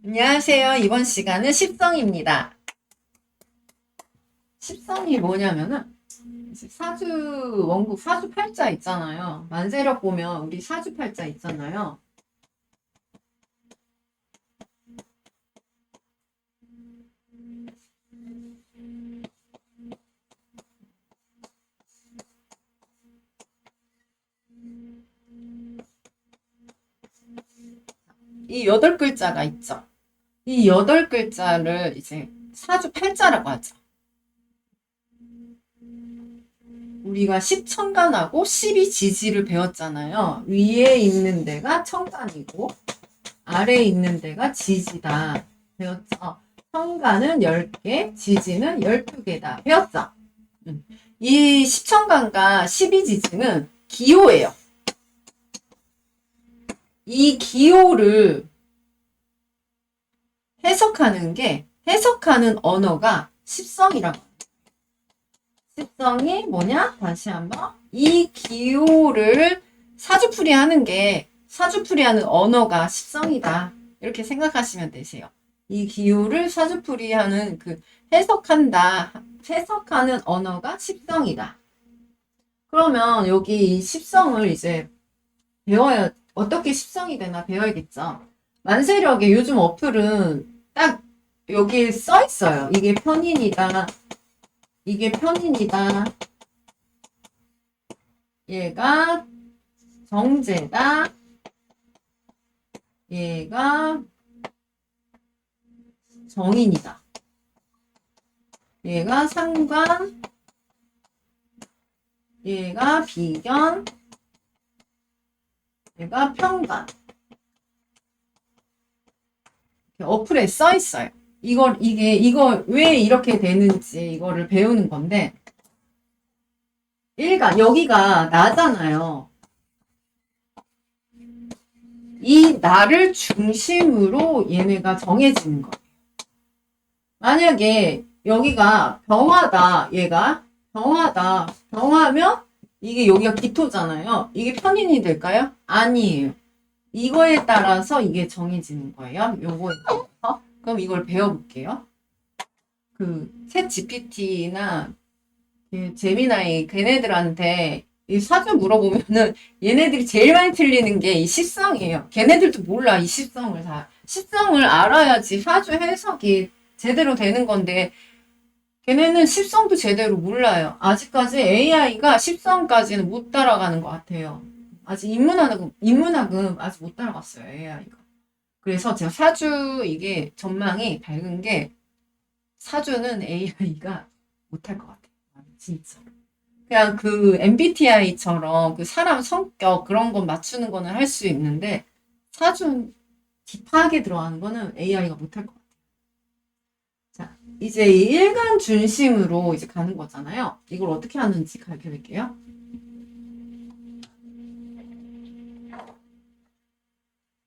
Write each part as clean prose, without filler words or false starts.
안녕하세요. 이번 시간은 십성입니다. 십성이 뭐냐면은 이제 사주 원국 사주팔자 있잖아요. 만세력 보면 우리 사주팔자 있잖아요. 이 8글자가 있죠. 이 8글자를 이제 사주팔자라고 하죠. 우리가 십천간하고 십이지지를 배웠잖아요. 위에 있는 데가 천간이고 아래에 있는 데가 지지다. 배웠죠. 천간은 10개, 지지는 12개다. 배웠죠? 이 십천간과 십이지지는 기호예요. 이 기호를 해석하는 언어가 십성이라고 합니다. 십성이 뭐냐? 다시 한번. 이 기호를 사주풀이하는 언어가 십성이다. 이렇게 생각하시면 되세요. 이 기호를 사주풀이하는 해석하는 언어가 십성이다. 그러면 여기 이 십성을 이제 어떻게 십성이 되나 배워야겠죠. 만세력에 요즘 어플은 딱 여기 써 있어요. 이게 편인이다. 이게 편인이다. 얘가 정제다. 얘가 정인이다. 얘가 상관. 얘가 비견. 얘가 평간. 어플에 써 있어요. 이걸 왜 이렇게 되는지 이거를 배우는 건데, 여기가 나잖아요. 이 나를 중심으로 얘네가 정해지는 거예요. 만약에 여기가 병화다, 얘가 병화면 이게 여기가 기토잖아요. 이게 편인이 될까요? 아니에요. 이거에 따라서 이게 정해지는 거예요. 요거에 따라서. 그럼 이걸 배워볼게요. 챗 GPT나 제미나이 걔네들한테 이 사주 물어보면은 얘네들이 제일 많이 틀리는 게 이 십성이에요. 걔네들도 몰라, 이 십성을 다. 십성을 알아야지 사주 해석이 제대로 되는 건데 걔네는 십성도 제대로 몰라요. 아직까지 AI가 십성까지는 못 따라가는 것 같아요. 아직 인문학은 아직 못 따라갔어요, AI가. 그래서 제가 이게 전망이 밝은 게 사주는 AI가 못할 것 같아요. 진짜. 그냥 MBTI처럼 사람 성격 그런 건 맞추는 거는 할 수 있는데 사주 딥하게 들어가는 거는 AI가 못할 것 같아요. 자, 이제 이 일간 중심으로 이제 가는 거잖아요. 이걸 어떻게 하는지 가르쳐 드릴게요.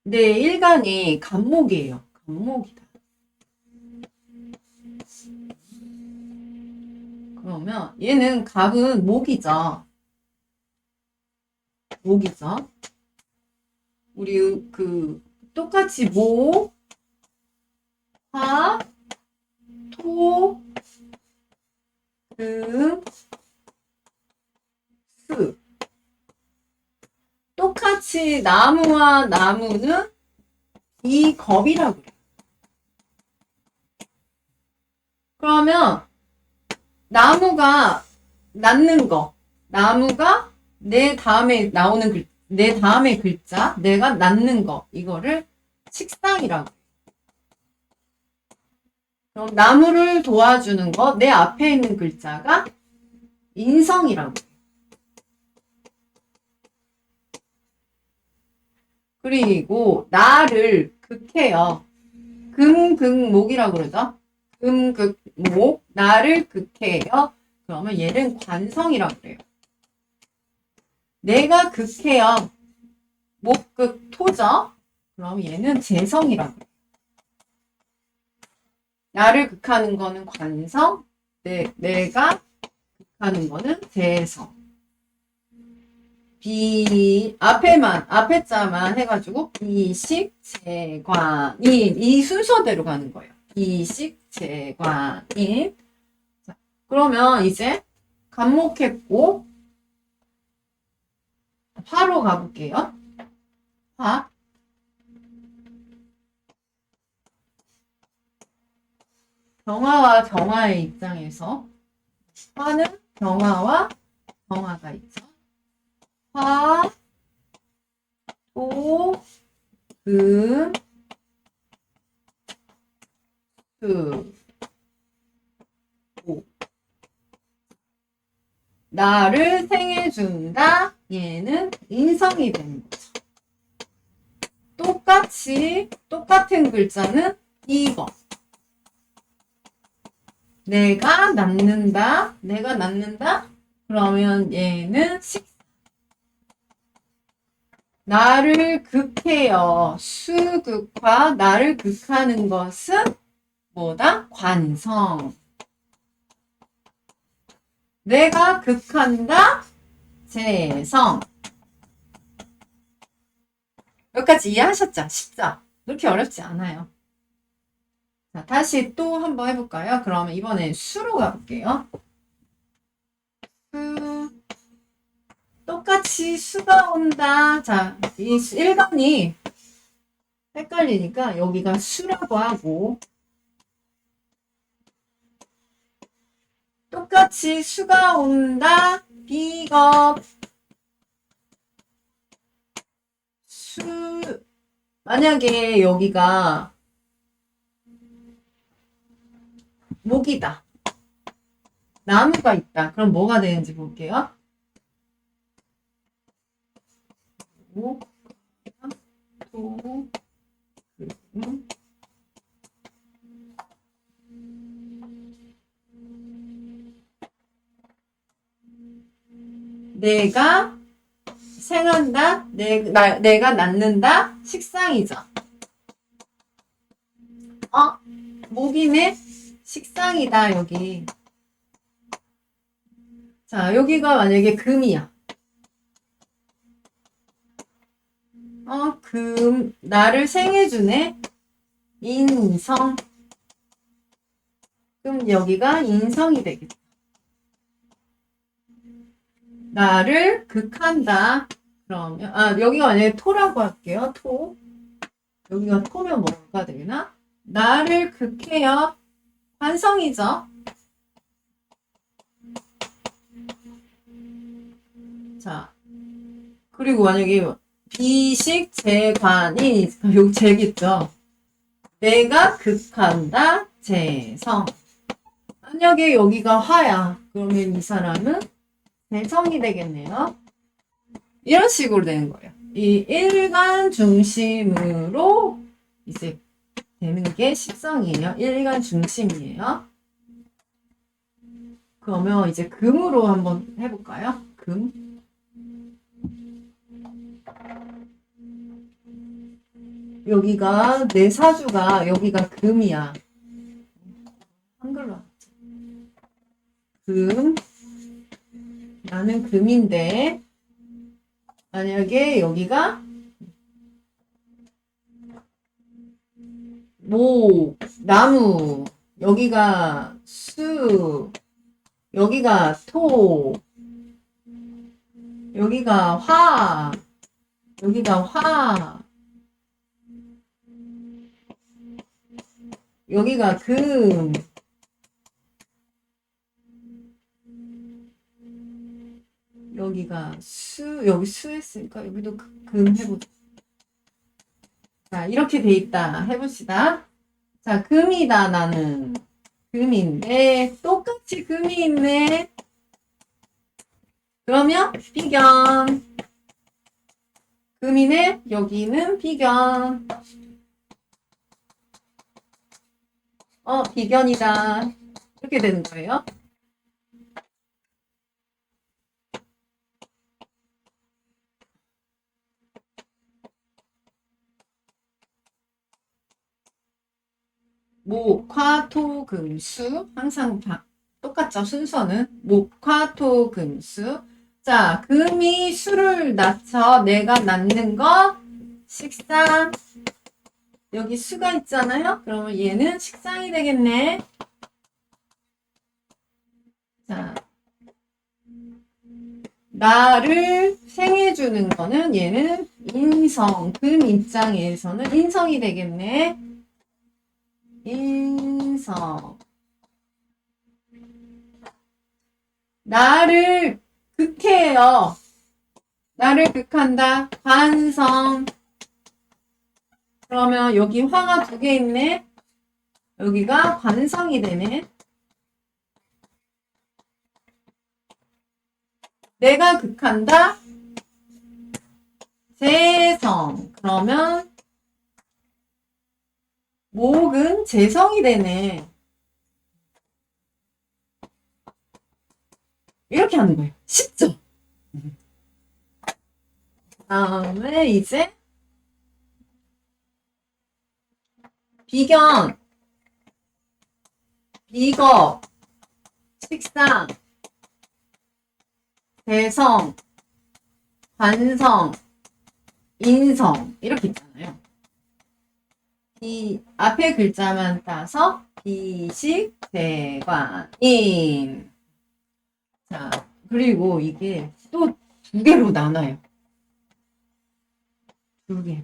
네, 일간이 간목이에요. 간목이다. 그러면 얘는 갑은 목이죠. 목이죠. 우리 똑같이 목, 화, 토, 금, 수. 똑같이 나무와 나무는 이 겁이라고 그래요. 그러면 나무가 낳는 거. 나무가 내 다음에 글자, 내가 낳는 거. 이거를 식상이라고 해요. 그럼 나무를 도와주는 거, 내 앞에 있는 글자가 인성이라고 해요. 그리고 나를 극해요. 금극목이라고 그러죠. 금극목, 나를 극해요. 그러면 얘는 관성이라고 그래요. 내가 극해요. 목극토죠. 그럼 얘는 재성이라고 해요. 나를 극하는 거는 관성, 내가 극하는 거는 재성. 앞에 자만 해가지고, 비식, 재관인. 이 순서대로 가는 거예요. 비식, 재관인. 자, 그러면 이제, 간목했고, 화로 가볼게요. 화. 병화와 정화의 입장에서, 화는 병화와 정화가 있죠. 화, 또, 금, 수, 오. 나를 생해준다. 얘는 인성이 되는 거죠. 똑같은 글자는 이거. 내가 낳는다. 그러면 얘는 나를 극해요. 수극화. 나를 극하는 것은 뭐다? 관성. 내가 극한다. 재성. 여기까지 이해하셨죠? 쉽죠? 그렇게 어렵지 않아요. 자, 다시 또 한번 해볼까요? 그러면 이번엔 수로 가볼게요. 똑같이 수가 온다. 자, 이 1번이 헷갈리니까 여기가 수라고 하고, 똑같이 수가 온다. 비겁. 만약에 여기가 목이다. 나무가 있다. 그럼 뭐가 되는지 볼게요. 목, 토, 내가 생한다. 내가 낳는다. 식상이죠. 목이네. 식상이다. 여기. 자, 여기가 만약에 금이야. 나를 생해주네. 인성. 그럼 여기가 인성이 되겠다. 나를 극한다. 그러면, 여기가 만약에 토라고 할게요. 토. 여기가 토면 뭐가 되나? 나를 극해요. 관성이죠. 자, 그리고 만약에 비식 재관이 여기 재겠죠. 내가 극한다. 재성. 만약에 여기가 화야. 그러면 이 사람은 재성이 되겠네요. 이런 식으로 되는 거예요. 이 일간 중심으로 이제 되는 게 식성이에요. 일간 중심이에요. 그러면 이제 금으로 한번 해볼까요? 금. 여기가 내 사주가 여기가 금이야. 한글로 하자. 금. 나는 금인데 만약에 여기가 목, 나무, 여기가 수, 여기가 토, 여기가 화, 여기가 금, 여기가 여기 수 했으니까 여기도 금 해보자. 자, 이렇게 돼 있다. 해봅시다. 자, 금이다, 나는. 금인데, 똑같이 금이 있네. 그러면, 비견. 금이네, 여기는 비견. 비견이다. 이렇게 되는 거예요. 목, 화, 토, 금, 수. 항상 똑같죠, 순서는. 목, 화, 토, 금, 수. 자, 금이 수를 낮춰. 내가 낳는 거 식상. 여기 수가 있잖아요. 그러면 얘는 식상이 되겠네. 자, 나를 생해주는 거는 얘는 인성. 금 입장에서는 인성이 되겠네. 인성. 나를 극해요. 나를 극한다. 관성. 그러면 여기 화가 두 개 있네. 여기가 관성이 되네. 내가 극한다. 재성. 그러면 목은 재성이 되네. 이렇게 하는 거예요. 쉽죠? 다음에 이제 비견, 비거, 식상, 대성, 관성, 인성 이렇게 있잖아요. 이 앞에 글자만 따서 비식, 대관, 인. 자, 그리고 이게 또 두 개로 나눠요. 두 개.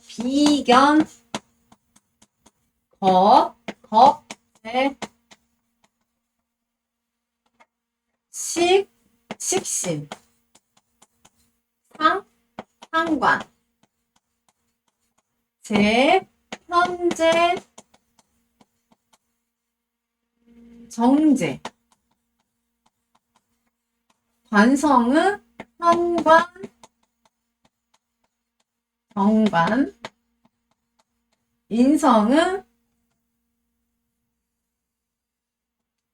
비견, 겁, 식신, 상관, 현재, 정제. 관성은 현관, 정관. 인성은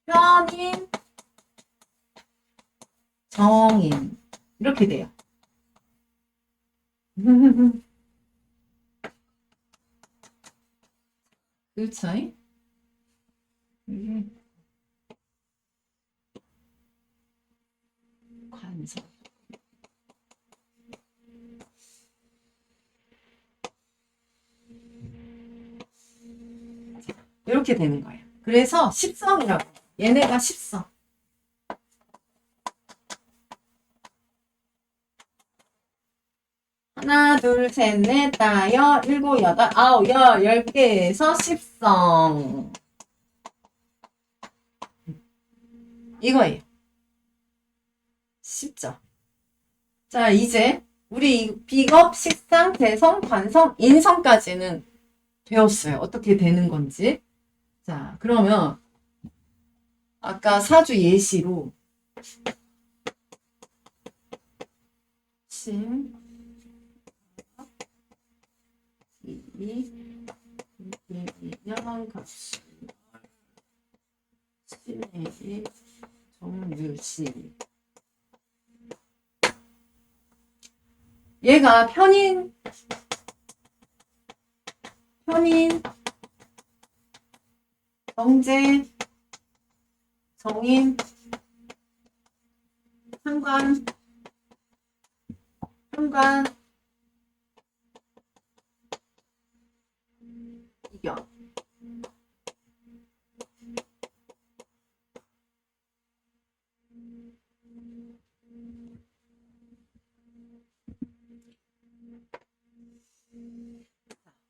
편인, 정인. 이렇게 돼요. 그렇죠? 관성. 이렇게 되는 거예요. 그래서 십성이라고. 얘네가 십성. 하나, 둘, 셋, 넷, 다, 일곱, 여덟, 아홉, 열 개에서 십성. 이거예요. 쉽죠? 자, 이제 우리 비겁, 식상, 대성, 관성, 인성까지는 배웠어요. 어떻게 되는 건지. 자, 그러면 아까 사주 예시로 심, 양갑수, 심의, 정유시. 얘가 편인, 정제, 정인, 상관, 이견.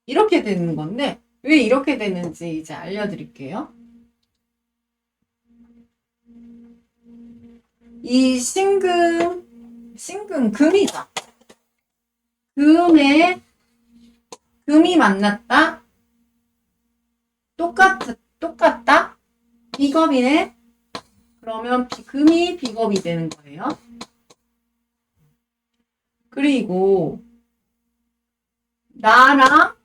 이렇게 되는 건데 왜 이렇게 되는지 이제 알려드릴게요. 이 신금 금이죠. 금이 만났다. 똑같다. 비겁이네. 그러면 금이 비겁이 되는 거예요. 그리고 나랑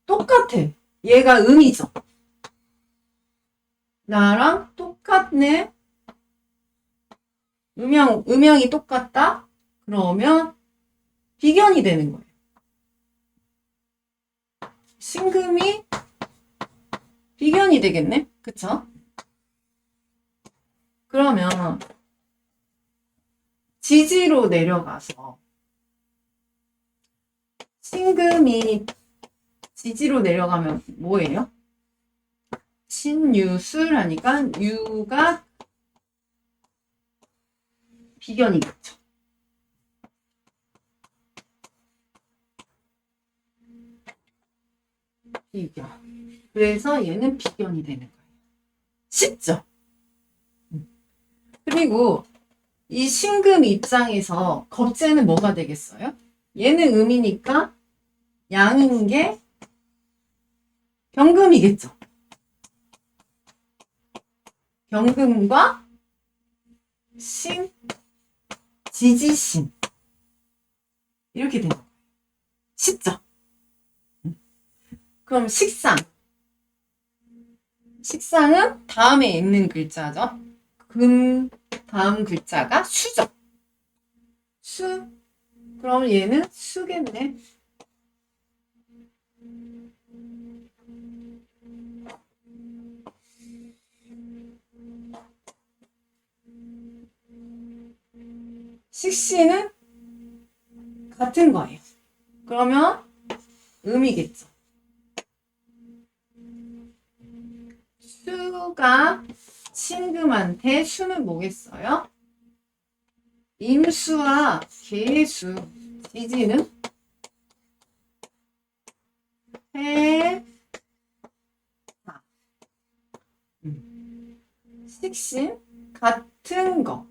똑같아. 얘가 음이죠. 나랑 똑같네. 음양이 똑같다. 그러면 비견이 되는 거예요. 신금이 비견이 되겠네. 그쵸? 그러면 지지로 내려가서 신금이 지지로 내려가면 뭐예요? 신유술하니까 유가 비견이겠죠. 비견. 그래서 얘는 비견이 되는 거예요. 쉽죠? 그리고 이 신금 입장에서 겁재는 뭐가 되겠어요? 얘는 음이니까 양인 게 병금이겠죠. 병금과 신, 지지신 이렇게 되는 거예요. 쉽죠? 그럼 식상. 식상은 다음에 있는 글자죠. 금 다음 글자가 수죠. 수. 그럼 얘는 수겠네. 식신은 같은 거예요. 그러면 음이겠죠. 수가 신금한테 수는 뭐겠어요? 임수와 계수. 지지는 해, 식신 같은 거.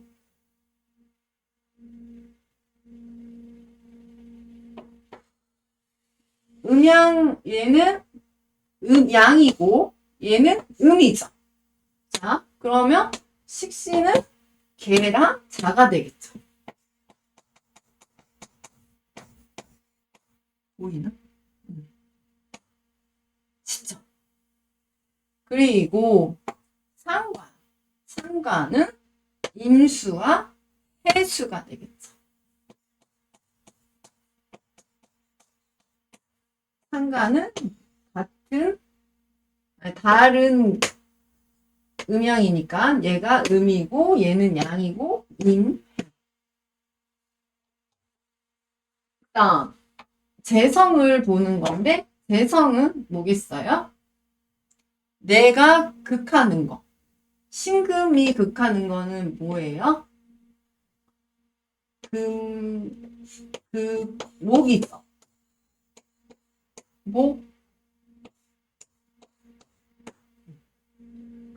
음양 얘는 양이고 얘는 음이죠. 자, 그러면 식신은 개랑 자가 되겠죠. 보이나? 쉽죠? 그리고 상관. 상관은 임수와 해수가 되겠죠. 상관은 다른 음양이니까 얘가 음이고 얘는 양이고 임. 다음 재성을 보는 건데 재성은 뭐겠어요? 내가 극하는 거. 신금이 극하는 거는 뭐예요? 목이죠. 목.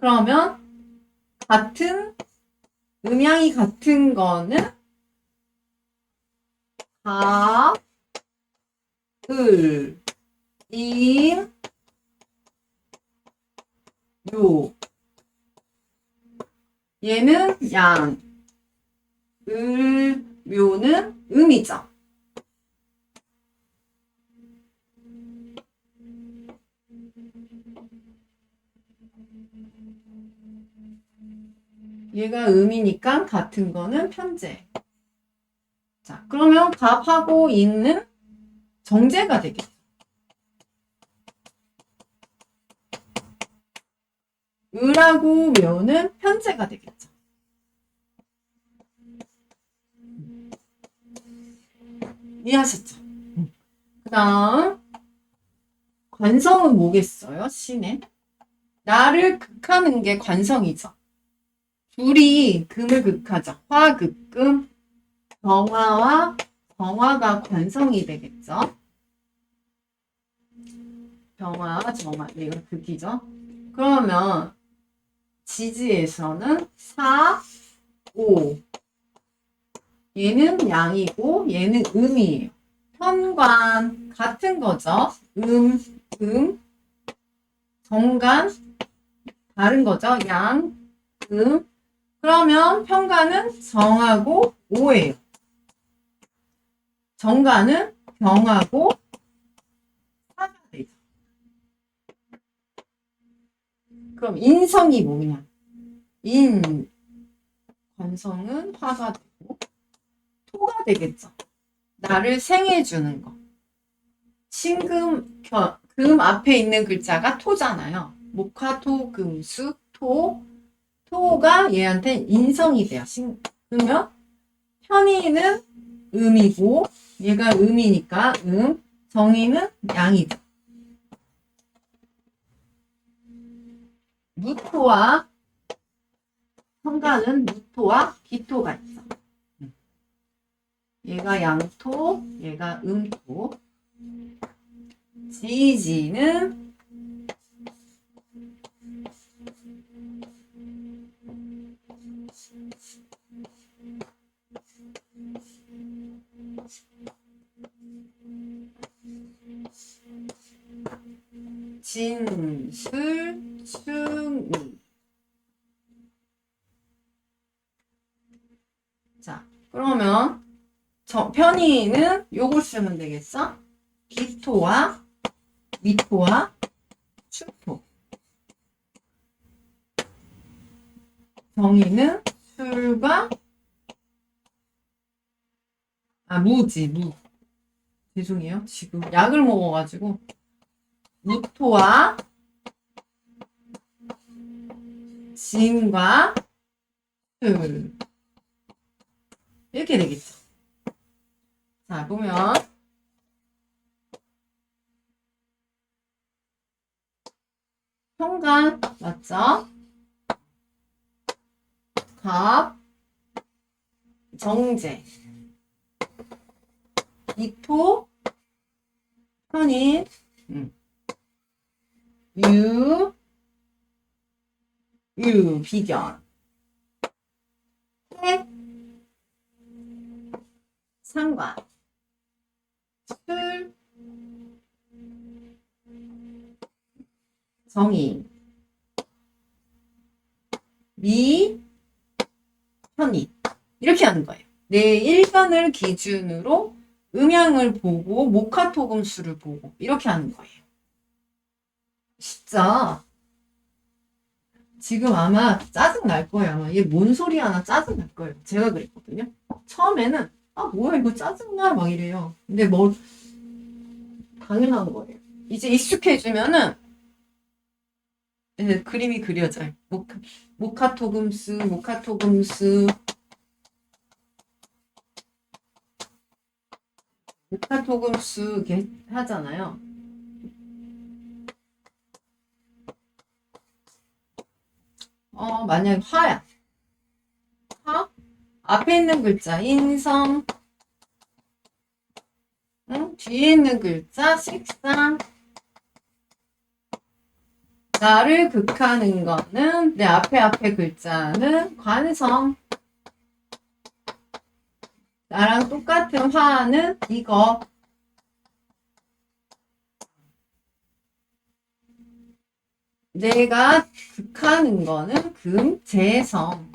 그러면 같은 음양이 같은 거는 가, 을, 임, 요. 얘는 양, 을, 묘는 음이죠. 얘가 음이니까 같은 거는 편재. 자, 그러면 갑하고 인은 정제가 되겠죠. 을하고 묘는 편재가 되겠죠. 이해하셨죠? 그 다음 관성은 뭐겠어요? 신의 나를 극하는 게 관성이죠. 둘이 금을 극하죠. 화극금, 정화와 정화가 관성이 되겠죠. 정화와 정화, 이거 극이죠. 그러면 지지에서는 4, 5. 얘는 양이고 얘는 음이에요. 편관 같은 거죠. 정관 다른 거죠. 양, 그러면 편관은 정하고 오예요. 정관은 병하고 사가 되죠. 그럼 인성이 뭐냐? 관성은 화가 되고 토가 되겠죠. 나를 생해주는 거. 신금, 금 앞에 있는 글자가 토잖아요. 목화, 토, 금, 수, 토. 토가 얘한테 인성이 돼요. 그러면 편의는 음이고 얘가 음이니까 정의는 양이죠. 무토와 현관은 무토와 기토가 있어. 얘가 양토, 얘가 음토. 지지는 진술, 충이. 자, 그러면 편의는 요걸 쓰면 되겠어? 기토와 미토와 추토. 정의는 술과 무지, 무. 죄송해요. 지금 약을 먹어가지고 무토와 진과 술. 이렇게 되겠죠. 자, 보면 현관 맞죠? 갑, 정제, 이토, 편인, 비견, 해, 상관, 술, 정의, 미, 편인. 이렇게 하는 거예요. 내 일반을 기준으로 음양을 보고 목화토금 수를 보고 이렇게 하는 거예요. 진짜 지금 아마 짜증 날 거예요. 아마 얘 뭔 소리 하나 짜증 날 거예요. 제가 그랬거든요. 처음에는 뭐야 이거 짜증나 막 이래요. 근데 뭐 당연한 거예요. 이제 익숙해지면은 이제 그림이 그려져요. 목화토금수, 목화토금수, 목화토금수 이렇게 하잖아요. 만약에 화야. 화? 앞에 있는 글자 인성, 뒤에 있는 글자 식상. 나를 극하는 거는 내 앞에 글자는 관성. 나랑 똑같은 화는 이거. 내가 극하는 거는 금, 재성.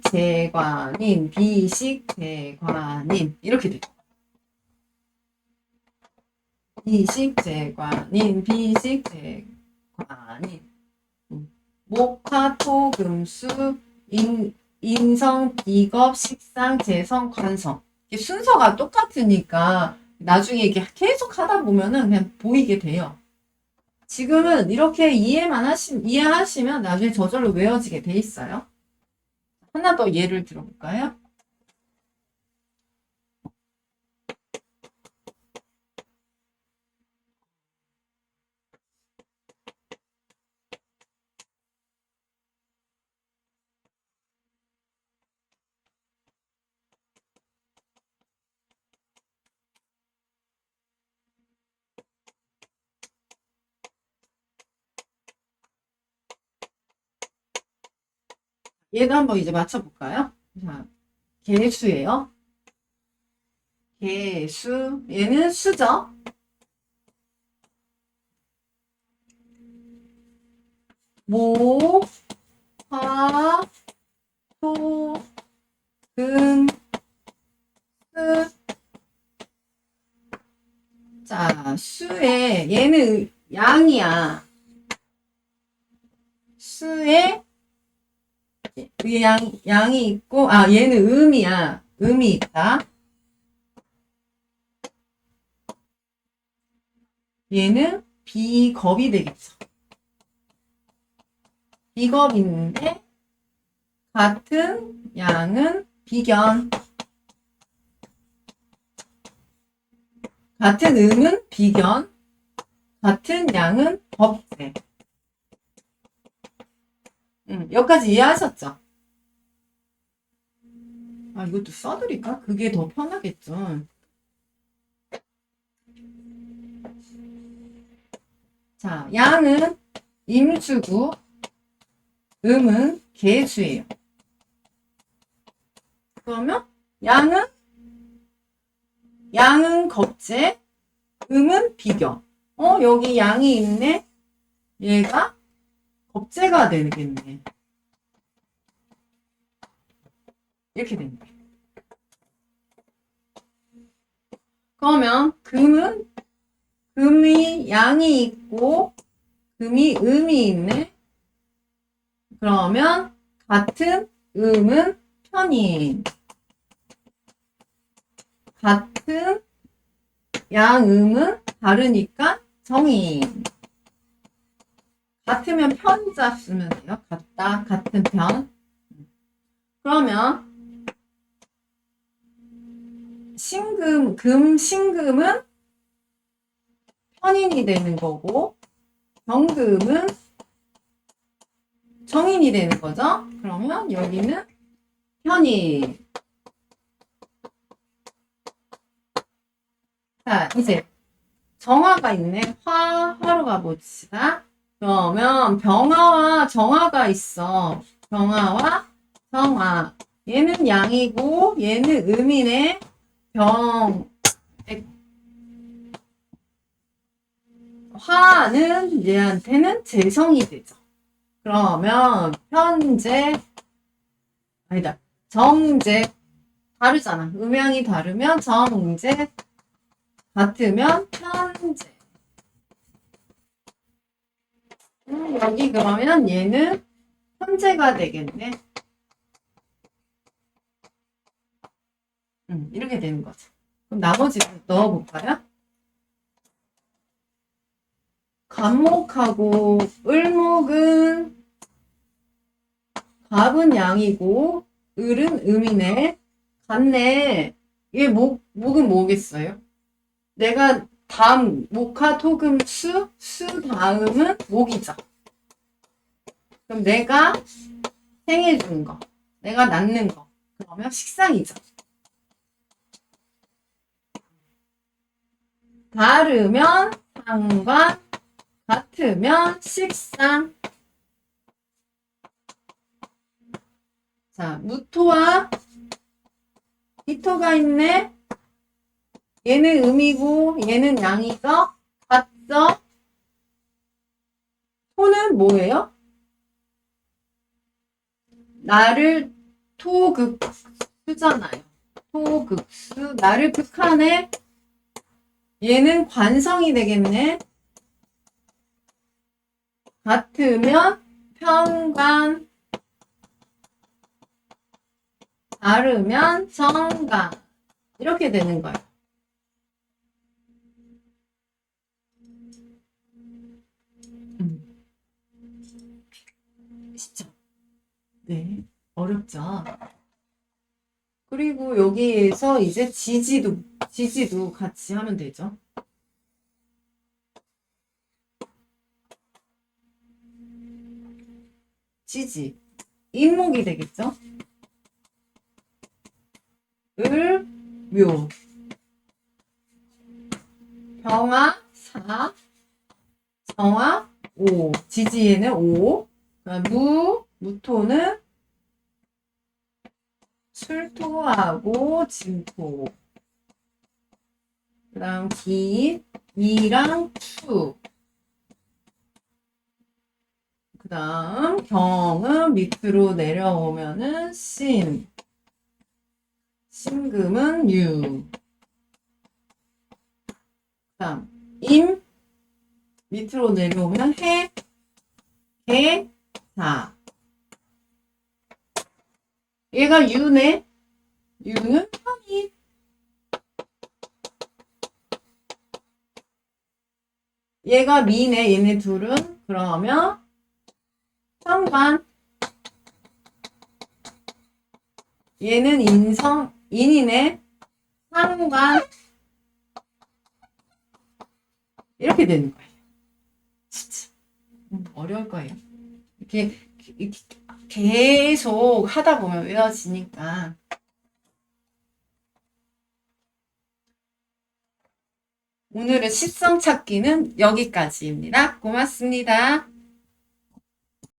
비식재관임, 비식재관임. 이렇게 돼요. 비식재관임, 비식재관임. 목화토금수, 인성, 비겁, 식상, 재성, 관성. 이게 순서가 똑같으니까 나중에 이게 계속 하다 보면은 그냥 보이게 돼요. 지금은 이렇게 이해하시면 나중에 저절로 외워지게 돼 있어요. 하나 더 예를 들어볼까요? 얘도 한번 이제 맞춰볼까요? 자, 개수예요. 개수. 얘는 수죠. 목, 화, 토, 금, 수. 자, 수에 얘는 양이야. 수에 양이 있고, 얘는 음이야. 음이 있다. 얘는 비겁이 되겠죠. 비겁인데 같은 양은 비견. 같은 음은 비견. 같은 양은 겁제. 여기까지 이해하셨죠? 아, 이것도 써드릴까? 그게 더 편하겠죠. 자, 양은 임수고, 음은 계수예요. 그러면 양은 겁제, 음은 비견. 여기 양이 있네? 얘가 겁제가 되겠네. 이렇게 됩니다. 그러면 금이 양이 있고 금이 음이 있네. 그러면 같은 음은 편인. 같은 양음은 다르니까 정인. 같으면 편자 쓰면 돼요. 같다, 같은 편. 그러면 신금은 편인이 되는 거고 정금은 정인이 되는 거죠. 그러면 여기는 편인. 자, 이제 정화가 있네. 화로 가봅시다. 그러면 병화와 정화가 있어. 병화와 정화. 얘는 양이고 얘는 음이네. 화는 얘한테는 재성이 되죠. 그러면 정제 다르잖아. 음양이 다르면 정제, 같으면 편제. 여기 그러면 얘는 편제가 되겠네. 이렇게 되는 거죠. 그럼 나머지 넣어볼까요? 간목하고 을목은 갑은 양이고 을은 음이네. 같네. 이게 목은 뭐겠어요? 내가 다음 목화 토금 수 다음은 목이죠. 그럼 내가 생해주는 거, 내가 낳는 거, 그러면 식상이죠. 다르면 상관, 같으면 식상. 자, 무토와 비토가 있네. 얘는 음이고 얘는 양이죠. 같죠? 토는 뭐예요? 나를 토극수잖아요. 토극수. 나를 극하네. 얘는 관성이 되겠네. 같으면 편관. 다르면 정관. 이렇게 되는 거예요. 쉽죠? 네. 어렵죠? 그리고 여기에서 이제 지지도 같이 하면 되죠. 지지. 인목이 되겠죠? 묘. 병화, 사. 정화, 오. 지지에는 오. 무토는 술토하고 진토. 그 다음 이랑 추. 그 다음 경은 밑으로 내려오면은 신금은 유. 그 다음 밑으로 내려오면 사. 얘가 유네. 유는 편인. 얘가 미네, 얘네 둘은. 그러면 상관. 얘는 인이네. 상관. 이렇게 되는 거예요. 진짜 어려울 거예요. 이렇게 계속 하다 보면 외워지니까. 오늘의 식성 찾기는 여기까지입니다. 고맙습니다.